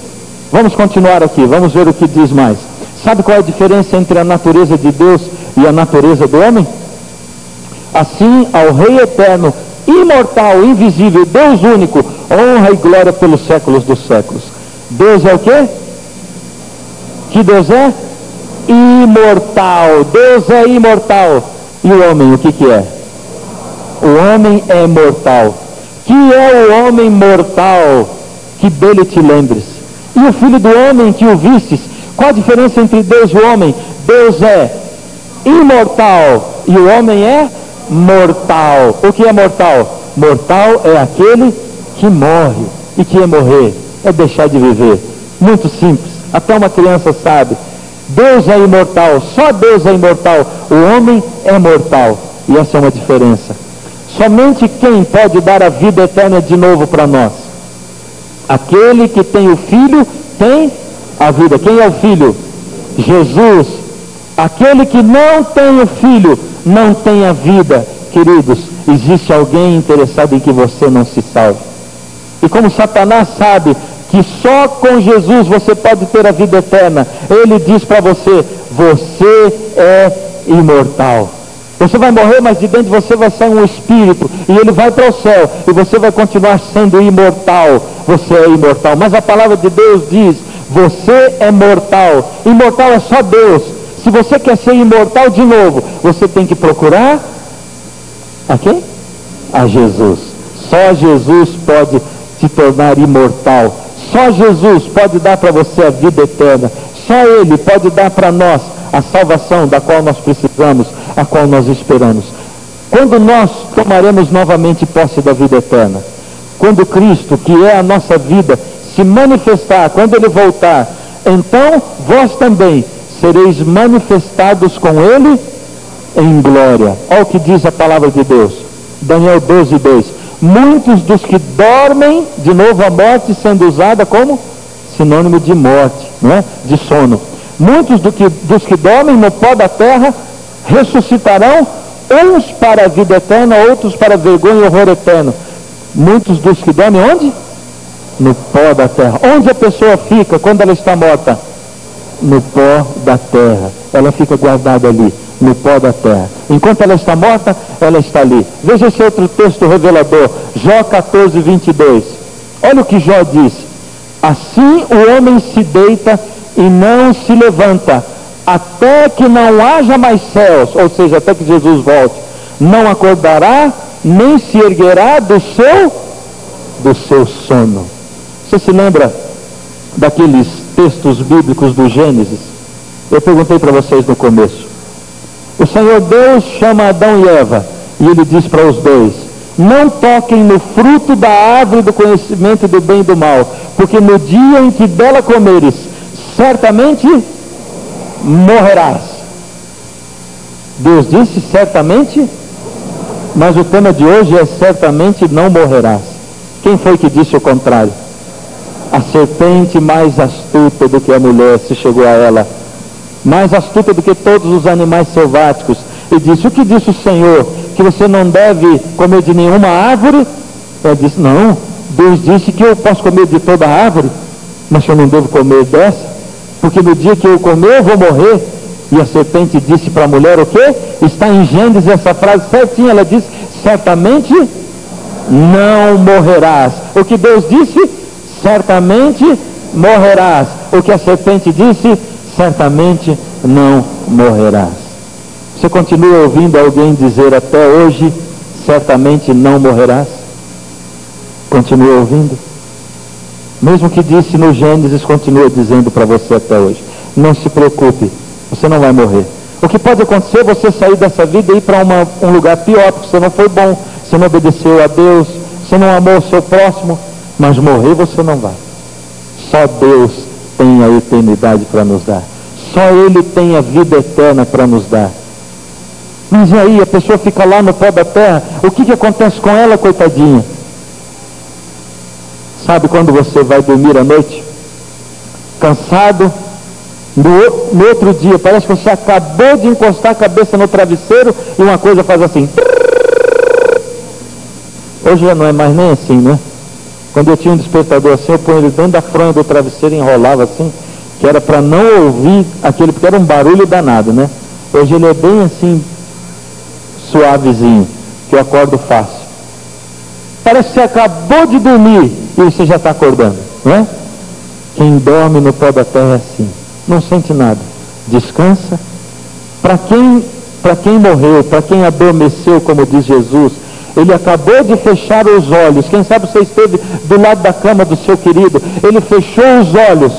Vamos continuar aqui, vamos ver o que diz mais. Sabe qual é a diferença entre a natureza de Deus e a natureza do homem? Assim, ao Rei eterno, imortal, invisível, Deus único, honra e glória pelos séculos dos séculos. Deus é o quê? Que Deus é? Imortal. Deus é imortal. E o homem, o que é? O homem é mortal. Que é o homem mortal? Que dele te lembres. E o filho do homem que o vistes? Qual a diferença entre Deus e o homem? Deus é imortal e o homem é mortal. O que é mortal? Mortal é aquele que morre. E que é morrer? É deixar de viver. Muito simples. Até uma criança sabe. Deus é imortal, só Deus é imortal. O homem é mortal. E essa é uma diferença. Somente quem pode dar a vida eterna de novo para nós? Aquele que tem o Filho tem a vida. Quem é o Filho? Jesus. Aquele que não tem o Filho não tem a vida. Queridos, existe alguém interessado em que você não se salve. E como Satanás sabe que só com Jesus você pode ter a vida eterna, ele diz para você: você é imortal. Você vai morrer, mas de dentro de você vai sair um espírito, e ele vai para o céu, e você vai continuar sendo imortal. Você é imortal. Mas a palavra de Deus diz: você é mortal. Imortal é só Deus. Se você quer ser imortal de novo, você tem que procurar a quem? A Jesus. Só Jesus pode te tornar imortal. Só Jesus pode dar para você a vida eterna. Só Ele pode dar para nós a salvação da qual nós precisamos, a qual nós esperamos. Quando nós tomaremos novamente posse da vida eterna? Quando Cristo, que é a nossa vida, se manifestar, quando Ele voltar, então vós também sereis manifestados com Ele em glória. Olha o que diz a palavra de Deus. Daniel 12:2. Muitos dos que dormem, de novo a morte sendo usada como sinônimo de morte, não é? De sono. Muitos dos que dormem no pó da terra ressuscitarão, uns para a vida eterna, outros para a vergonha e horror eterno. Muitos dos que dormem onde? No pó da terra. Onde a pessoa fica quando ela está morta? No pó da terra. Ela fica guardada ali, no pó da terra. Enquanto ela está morta, ela está ali. Veja esse outro texto revelador, Jó 14:22. Olha o que Jó diz: assim o homem se deita e não se levanta, até que não haja mais céus, ou seja, até que Jesus volte. Não acordará, nem se erguerá do seu sono. Você se lembra daqueles textos bíblicos do Gênesis? Eu perguntei para vocês no começo. O Senhor Deus chama Adão e Eva, e Ele diz para os dois: não toquem no fruto da árvore do conhecimento do bem e do mal, porque no dia em que dela comeres, certamente morrerás. Deus disse certamente, mas o tema de hoje é certamente não morrerás. Quem foi que disse o contrário? A serpente mais astuta do que a mulher se chegou a ela, mais astuta do que todos os animais selváticos, e disse: o que disse o Senhor? Que você não deve comer de nenhuma árvore? Ela disse: não, Deus disse que eu posso comer de toda árvore, mas eu não devo comer dessa, porque no dia que eu comer eu vou morrer. E a serpente disse para a mulher o quê? Está em Gênesis essa frase certinha, ela disse: certamente não morrerás. O que Deus disse? Certamente morrerás. O que a serpente disse? Certamente não morrerás. Você continua ouvindo alguém dizer até hoje: certamente não morrerás? Continua ouvindo? Mesmo que disse no Gênesis, continua dizendo para você até hoje: não se preocupe, você não vai morrer. O que pode acontecer é você sair dessa vida e ir para um lugar pior, porque você não foi bom, você não obedeceu a Deus, você não amou o seu próximo, mas morrer você não vai. Só Deus tem a eternidade para nos dar. Só Ele tem a vida eterna para nos dar. Mas e aí, a pessoa fica lá no pó da terra, o que acontece com ela, coitadinha? Sabe quando você vai dormir à noite, cansado, no outro dia, parece que você acabou de encostar a cabeça no travesseiro e uma coisa faz assim. Hoje já não é mais nem assim, né? Quando eu tinha um despertador assim, eu ponho ele dentro da fronha do travesseiro e enrolava assim, que era para não ouvir aquele, porque era um barulho danado, né? Hoje ele é bem assim, suavezinho, que eu acordo fácil. Parece que você acabou de dormir e você já está acordando, não é? Quem dorme no pó da terra é assim, não sente nada, descansa. Para quem morreu, para quem adormeceu, como diz Jesus, ele acabou de fechar os olhos. Quem sabe você esteve do lado da cama do seu querido, ele fechou os olhos,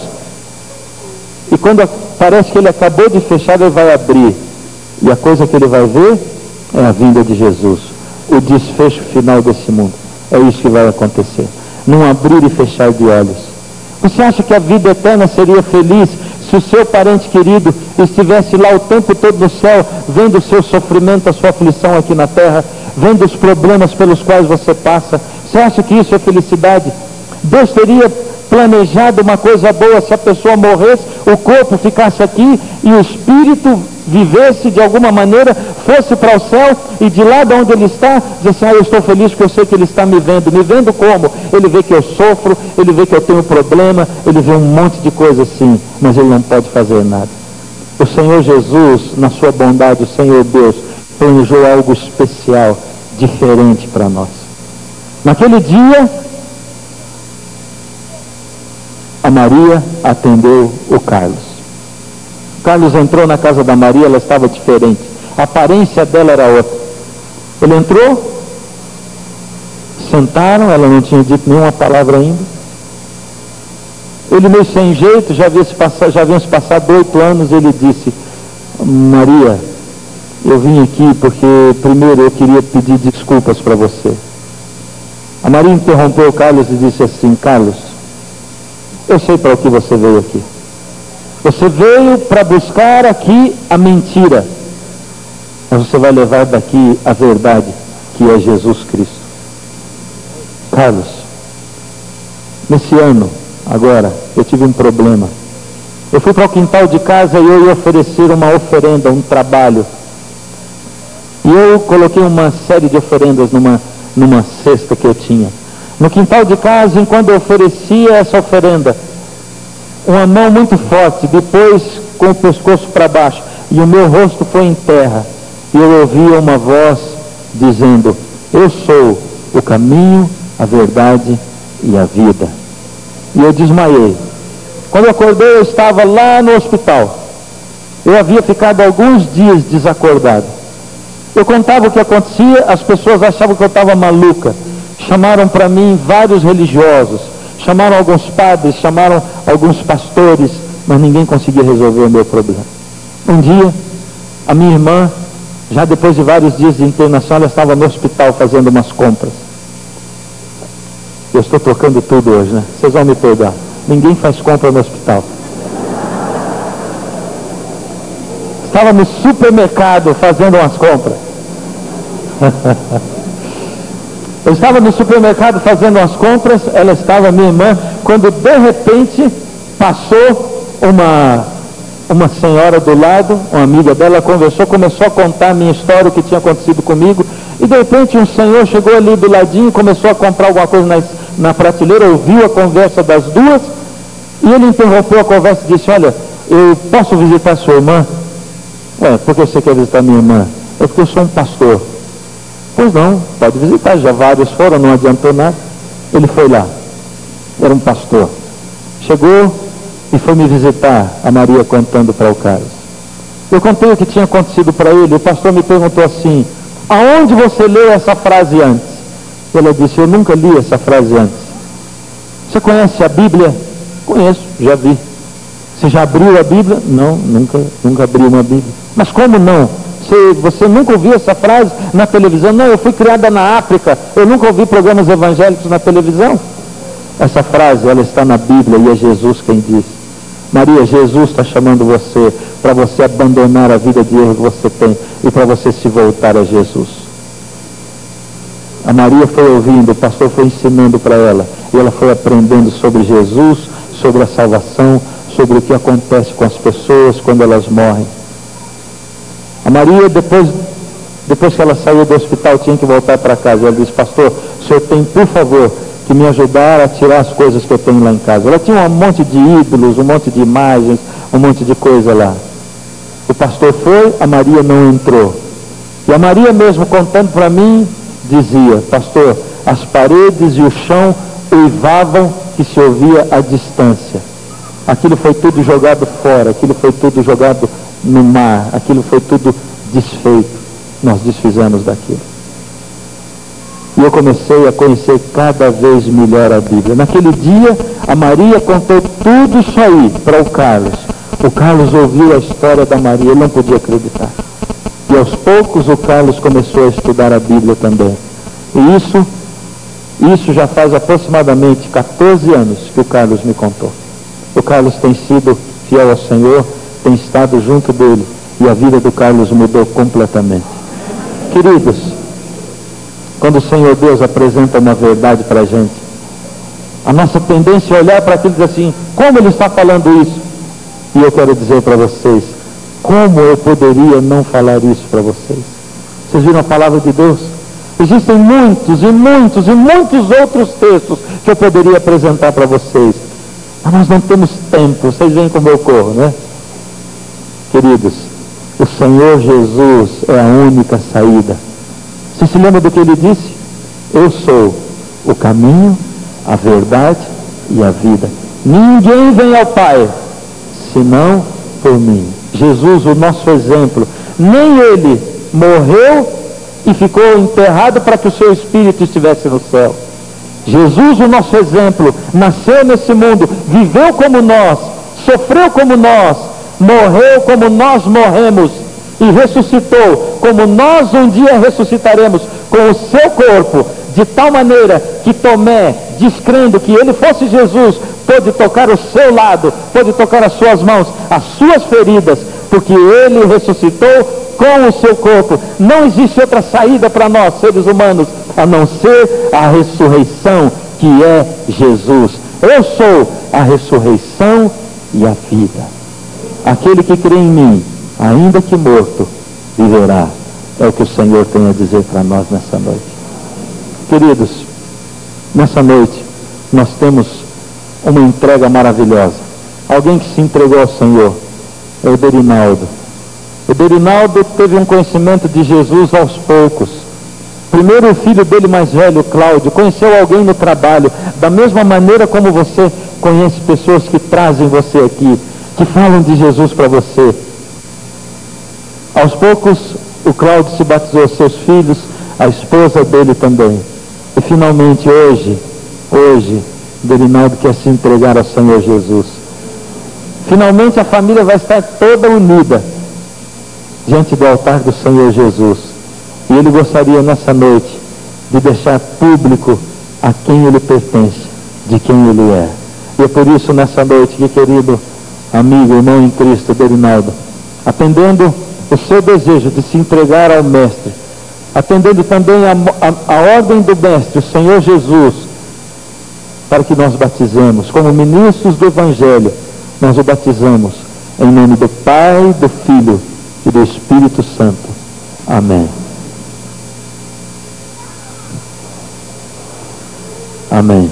e quando parece que ele acabou de fechar, ele vai abrir, e a coisa que ele vai ver é a vinda de Jesus, o desfecho final desse mundo. É isso que vai acontecer, num abrir e fechar de olhos. Você acha que a vida eterna seria feliz se o seu parente querido estivesse lá o tempo todo no céu, vendo o seu sofrimento, a sua aflição aqui na terra, vendo os problemas pelos quais você passa? Você acha que isso é felicidade? Deus teria planejado uma coisa boa se a pessoa morresse, o corpo ficasse aqui e o espírito vivesse de alguma maneira, fosse para o céu, e de lá de onde ele está, diz assim: eu estou feliz porque eu sei que ele está me vendo como? Ele vê que eu sofro, ele vê que eu tenho problema, ele vê um monte de coisa assim, mas ele não pode fazer nada. O Senhor Jesus, na sua bondade, o Senhor Deus, planejou algo especial, diferente para nós. Naquele dia, a Maria atendeu o Carlos. Carlos entrou na casa da Maria, ela estava diferente. A aparência dela era outra. Ele entrou, sentaram, ela não tinha dito nenhuma palavra ainda. Ele meio sem jeito, já haviam se passado 8 anos, ele disse: Maria, eu vim aqui porque primeiro eu queria pedir desculpas para você. A Maria interrompeu o Carlos e disse assim: Carlos, eu sei para o que você veio aqui. Você veio para buscar aqui a mentira, mas você vai levar daqui a verdade, que é Jesus Cristo. Carlos, nesse ano, agora, eu tive um problema. Eu fui para o quintal de casa e eu ia oferecer uma oferenda, um trabalho. E eu coloquei uma série de oferendas numa cesta que eu tinha. No quintal de casa, enquanto eu oferecia essa oferenda, uma mão muito forte, depois com o pescoço para baixo, e o meu rosto foi em terra, e eu ouvia uma voz dizendo: eu sou o caminho, a verdade e a vida. E eu desmaiei. Quando eu acordei, eu estava lá no hospital. Eu havia ficado alguns dias desacordado. Eu contava o que acontecia, as pessoas achavam que eu estava maluca. Chamaram para mim vários religiosos, chamaram alguns padres, chamaram alguns pastores, mas ninguém conseguia resolver o meu problema. Um dia, a minha irmã, já depois de vários dias de internação, ela estava no hospital fazendo umas compras. Eu estou tocando tudo hoje, né? Vocês vão me perdoar. Ninguém faz compra no hospital. Estava no supermercado fazendo umas compras. Eu estava no supermercado fazendo umas compras, ela estava, minha irmã, quando de repente passou uma senhora do lado, uma amiga dela, conversou, começou a contar a minha história, o que tinha acontecido comigo, e de repente um senhor chegou ali do ladinho, começou a comprar alguma coisa na prateleira, ouviu a conversa das duas, e ele interrompeu a conversa e disse: olha, eu posso visitar sua irmã? Por que você quer visitar minha irmã? É porque eu sou um pastor. Pois não, pode visitar, já vários foram, não adiantou nada. Ele foi lá, era um pastor, chegou e foi me visitar, a Maria contando para o Carlos. Eu contei o que tinha acontecido para ele, o pastor me perguntou assim: aonde você leu essa frase antes? Ela disse: eu nunca li essa frase antes. Você conhece a Bíblia? Conheço, já vi. Você já abriu a Bíblia? Não, nunca abri uma Bíblia. Mas como não? Você nunca ouviu essa frase na televisão? Não, eu fui criada na África, eu nunca ouvi programas evangélicos na televisão. Essa frase, ela está na Bíblia e é Jesus quem diz. Maria, Jesus está chamando você para você abandonar a vida de erro que você tem e para você se voltar a Jesus. A Maria foi ouvindo, o pastor foi ensinando para ela, e ela foi aprendendo sobre Jesus, sobre a salvação, sobre o que acontece com as pessoas quando elas morrem. A Maria, depois que ela saiu do hospital, tinha que voltar para casa. Ela disse: pastor, o senhor tem, por favor, que me ajudar a tirar as coisas que eu tenho lá em casa. Ela tinha um monte de ídolos, um monte de imagens, um monte de coisa lá. O pastor foi, a Maria não entrou. E a Maria mesmo, contando para mim, dizia: pastor, as paredes e o chão uivavam que se ouvia à distância. Aquilo foi tudo jogado fora, aquilo foi tudo jogado no mar, aquilo foi tudo desfeito. Nós desfizemos daquilo. E eu comecei a conhecer cada vez melhor a Bíblia. Naquele dia, a Maria contou tudo isso aí para o Carlos. O Carlos ouviu a história da Maria, ele não podia acreditar. E aos poucos o Carlos começou a estudar a Bíblia também. E isso já faz aproximadamente 14 anos que o Carlos me contou. O Carlos tem sido fiel ao Senhor, tem estado junto dele, e a vida do Carlos mudou completamente. Queridos, quando o Senhor Deus apresenta uma verdade para a gente, a nossa tendência é olhar para aquilo e dizer assim: como ele está falando isso? E eu quero dizer para vocês, como eu poderia não falar isso para vocês? Vocês viram a palavra de Deus? Existem muitos e muitos e muitos outros textos que eu poderia apresentar para vocês, mas nós não temos tempo. Vocês veem como eu corro, né? Queridos, o Senhor Jesus é a única saída. Você se lembra do que ele disse? Eu sou o caminho, a verdade e a vida. Ninguém vem ao Pai senão por mim. Jesus, o nosso exemplo, nem ele morreu e ficou enterrado para que o seu espírito estivesse no céu. Jesus, o nosso exemplo, nasceu nesse mundo, viveu como nós, sofreu como nós, morreu como nós morremos e ressuscitou como nós um dia ressuscitaremos com o seu corpo, de tal maneira que Tomé, descrendo que ele fosse Jesus, pôde tocar o seu lado, pôde tocar as suas mãos, as suas feridas, porque ele ressuscitou com o seu corpo. Não existe outra saída para nós, seres humanos, a não ser a ressurreição, que é Jesus. Eu sou a ressurreição e a vida. Aquele que crê em mim, ainda que morto, viverá. É o que o Senhor tem a dizer para nós nessa noite. Queridos, nessa noite nós temos uma entrega maravilhosa. Alguém que se entregou ao Senhor é o Derinaldo. O Derinaldo teve um conhecimento de Jesus aos poucos. Primeiro o filho dele mais velho, Cláudio, conheceu alguém no trabalho, da mesma maneira como você conhece pessoas que trazem você aqui, que falam de Jesus para você. Aos poucos o Cláudio se batizou, seus filhos, a esposa dele também. E finalmente hoje, Derinaldo quer se entregar ao Senhor Jesus. Finalmente a família vai estar toda unida diante do altar do Senhor Jesus. E ele gostaria nessa noite de deixar público a quem ele pertence, de quem ele é. E é por isso nessa noite que, querido amigo, irmão em Cristo, Derinaldo, atendendo o seu desejo de se entregar ao Mestre, atendendo também a ordem do Mestre, o Senhor Jesus, para que nós batizemos, como ministros do Evangelho, nós o batizamos em nome do Pai, do Filho e do Espírito Santo. Amém. Amém.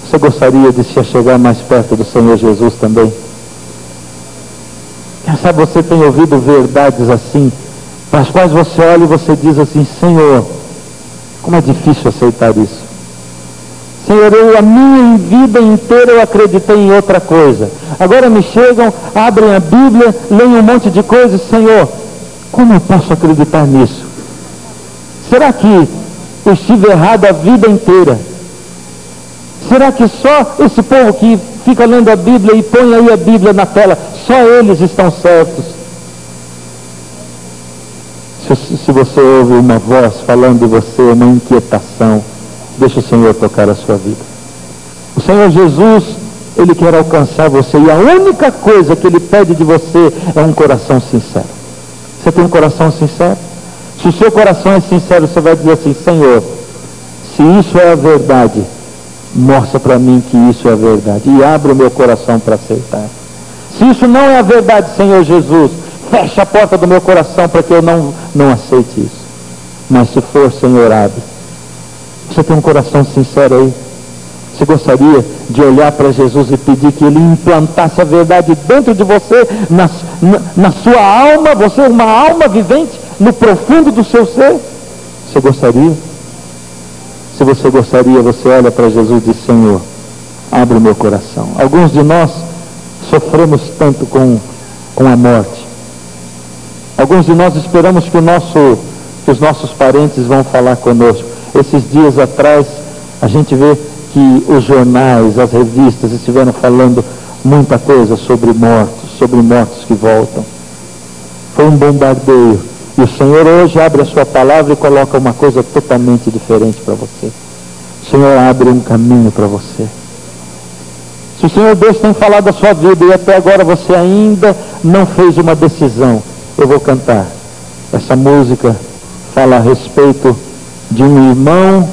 Você gostaria de se chegar mais perto do Senhor Jesus também? Quem sabe você tem ouvido verdades assim, para as quais você olha e você diz assim: Senhor, como é difícil aceitar isso. Senhor, a minha vida inteira eu acreditei em outra coisa. Agora me chegam, abrem a Bíblia, leem um monte de coisas. Senhor, como eu posso acreditar nisso? Será que eu estive errado a vida inteira? Será que só esse povo que fica lendo a Bíblia e põe aí a Bíblia na tela, só eles estão certos? Se você ouve uma voz falando de você, uma inquietação, deixa o Senhor tocar a sua vida. O Senhor Jesus, Ele quer alcançar você, e a única coisa que Ele pede de você é um coração sincero. Você tem um coração sincero? Se o seu coração é sincero, você vai dizer assim: Senhor, se isso é a verdade, mostra para mim que isso é a verdade, e abre o meu coração para aceitar. Se isso não é a verdade, Senhor Jesus, fecha a porta do meu coração para que eu não aceite isso. Mas se for, Senhor, abre. Você tem um coração sincero aí? Você gostaria de olhar para Jesus e pedir que Ele implantasse a verdade dentro de você, na sua alma? Você é uma alma vivente no profundo do seu ser? Você gostaria? Se você gostaria, você olha para Jesus e diz: Senhor, abre o meu coração. Alguns de nós sofremos tanto com a morte. Alguns de nós esperamos que os nossos parentes vão falar conosco. Esses dias atrás, a gente vê que os jornais, as revistas estiveram falando muita coisa sobre mortos que voltam. Foi um bombardeio. E o Senhor hoje abre a sua palavra e coloca uma coisa totalmente diferente para você. O Senhor abre um caminho para você. Se o Senhor Deus tem falado a sua vida e até agora você ainda não fez uma decisão, eu vou cantar. Essa música fala a respeito de um irmão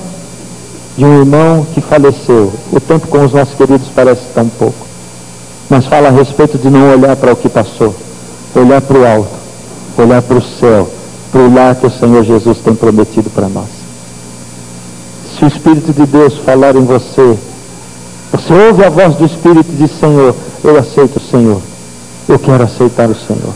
que faleceu. O tempo com os nossos queridos parece tão pouco. Mas fala a respeito de não olhar para o que passou, olhar para o alto, olhar para o céu, para o lar que o Senhor Jesus tem prometido para nós. Se o Espírito de Deus falar em você, você ouve a voz do Espírito e diz: Senhor, eu aceito o Senhor, eu quero aceitar o Senhor.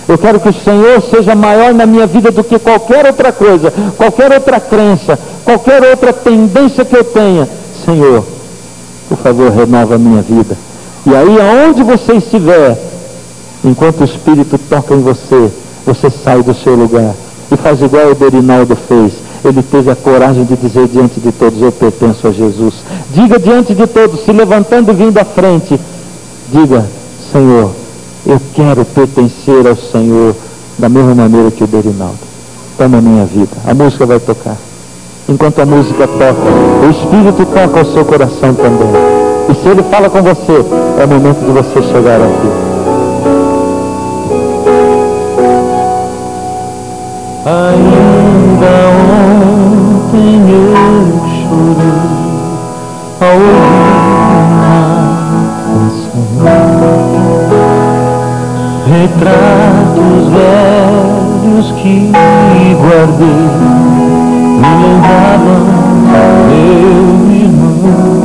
Eu quero que o Senhor seja maior na minha vida do que qualquer outra coisa, qualquer outra crença, qualquer outra tendência que eu tenha. Senhor, por favor, renova a minha vida. E aí, aonde você estiver, enquanto o Espírito toca em você, você sai do seu lugar e faz igual o Derinaldo fez. Ele teve a coragem de dizer diante de todos: eu pertenço a Jesus. Diga diante de todos, se levantando e vindo à frente, diga: Senhor, eu quero pertencer ao Senhor da mesma maneira que o Derinaldo. Toma a minha vida. A música vai tocar. Enquanto a música toca, o Espírito toca o seu coração também. E se Ele fala com você, é o momento de você chegar aqui. Ainda ontem eu chorei ao ouvir uma canção, retratos velhos que guardei me lembravam meu irmão,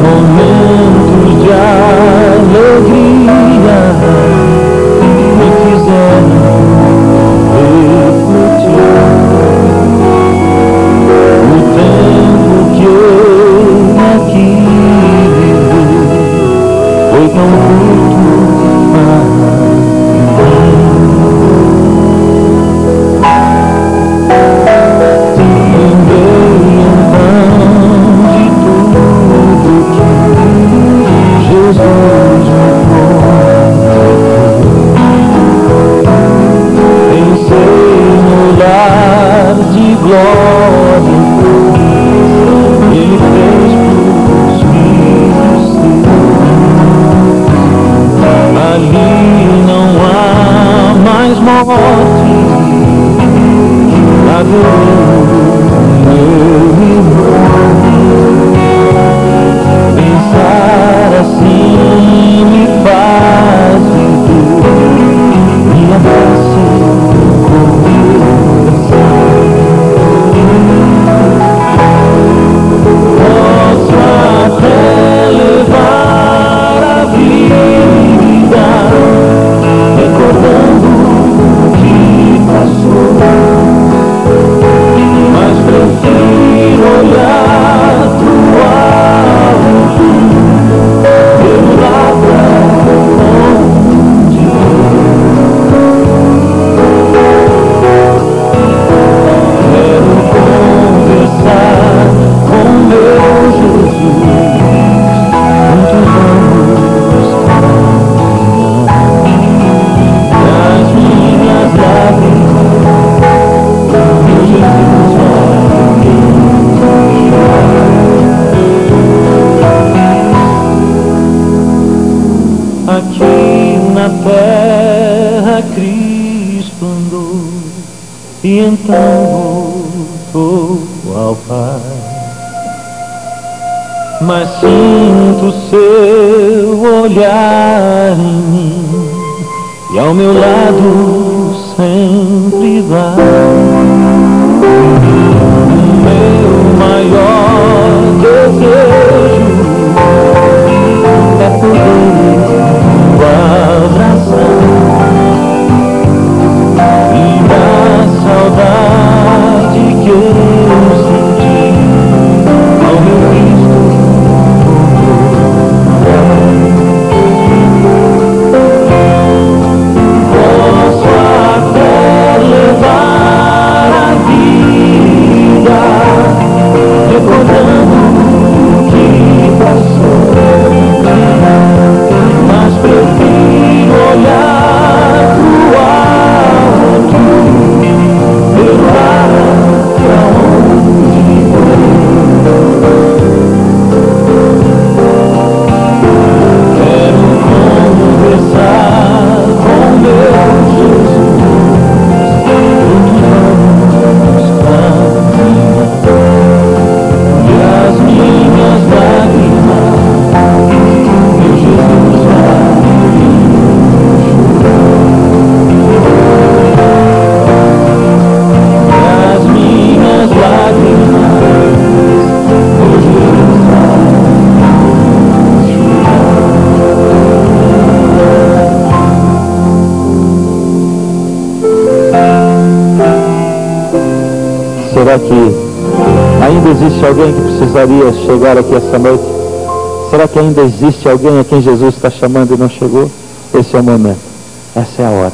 momentos de alegria me fizeram refletir. O tempo que eu aqui vivi foi tão curto para mim. Lembrei então de tudo que Jesus me de glória Ele fez pros filhos seus. Ali não há mais morte, meu irmão. Pensar assim me faz viver, me abraça e então voltou ao Pai. Mas sinto seu olhar em mim e ao meu lado sempre vai. O meu maior desejo é poder o abraçar. Saudade que eu senti ao meu Cristo. Posso até levar a vida recordando o que passou, mas prefiro olhar pro alto. Será que ainda existe alguém que precisaria chegar aqui essa noite Será que ainda existe alguém a quem Jesus está chamando e não chegou? Esse é o momento. Essa é a hora.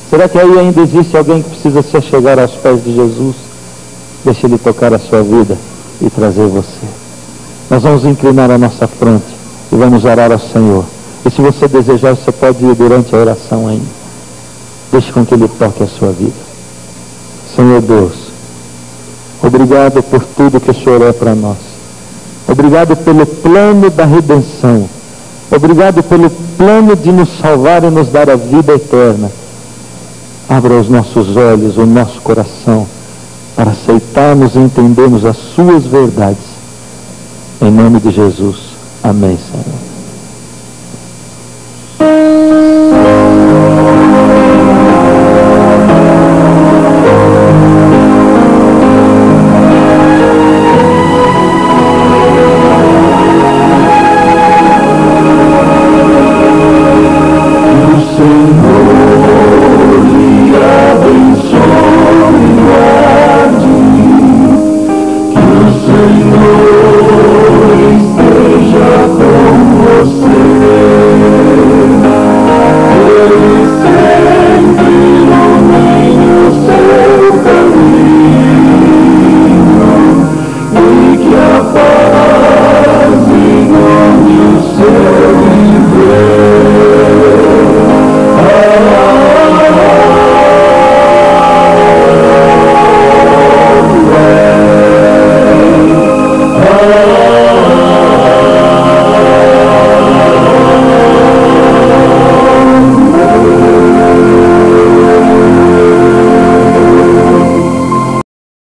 Será que aí ainda existe alguém que precisa se chegar aos pés de Jesus? Deixe Ele tocar a sua vida e trazer você. Nós vamos inclinar a nossa fronte e vamos orar ao Senhor. E se você desejar, você pode ir durante a oração ainda. Deixe com que Ele toque a sua vida. Senhor Deus, obrigado por tudo que o Senhor é para nós. Obrigado pelo plano da redenção. Obrigado pelo plano de nos salvar e nos dar a vida eterna. Abra os nossos olhos, o nosso coração, para aceitarmos e entendermos as suas verdades. Em nome de Jesus. Amém, Senhor.